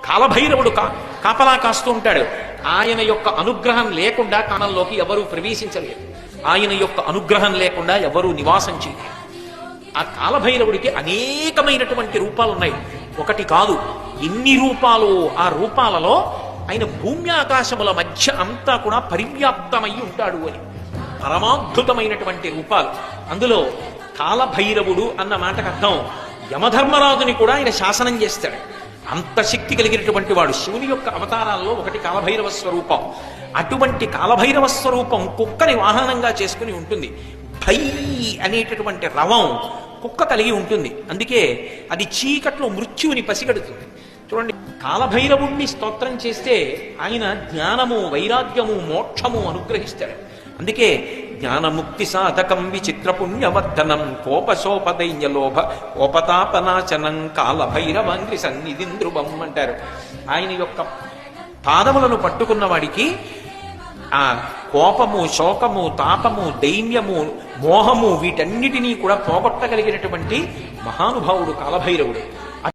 కాలభైరవుడు కాపలా కాస్తూ ఉంటాడు. ఆయన యొక్క అనుగ్రహం లేకుండా కాలంలోకి ఎవరూ ప్రవేశించలేరు. ఆయన యొక్క అనుగ్రహం లేకుండా ఎవరూ నివాసం చేయలేరు. ఆ కాలభైరవుడికి అనేకమైనటువంటి రూపాలు ఉన్నాయి, ఒకటి కాదు, ఎన్ని రూపాలు. ఆ రూపాలలో ఆయన భూమి ఆకాశముల మధ్య అంతా కూడా పరివ్యాప్తమై ఉంటాడు అని పరమాద్భుతమైనటువంటి రూపాలు. అందులో కాలభైరవుడు అన్న మాటకు అర్థం యమధర్మరాజుని కూడా ఆయన శాసనం చేస్తాడు. అంత శక్తి కలిగినటువంటి వాడు. శివుని యొక్క అవతారాల్లో ఒకటి కాలభైరవ స్వరూపం. అటువంటి కాలభైరవ స్వరూపం కుక్కని వాహనంగా చేసుకుని ఉంటుంది. భై అనేటటువంటి రవం కుక్క కలిగి ఉంటుంది. అందుకే అది చీకట్లో మృత్యువుని పసిగడుతుంది. చూడండి, కాలభైరవుణ్ణి స్తోత్రం చేస్తే ఆయన జ్ఞానము, వైరాగ్యము, మోక్షము అనుగ్రహిస్తాడు. అందుకే జ్ఞానముక్తి సాధకం విచిత్ర పుణ్యవర్ధనం కోపశోపదైన్యలోభ కోపతాపనాశనం కాలభైరవాంగ్రి సన్నిధింద్రువం అంటారు. ఆయన యొక్క పాదములను పట్టుకున్న వాడికి ఆ కోపము, శోకము, తాపము, దైన్యము, మోహము వీటన్నిటినీ కూడా పోగొట్టగలిగినటువంటి మహానుభావుడు కాలభైరవుడు.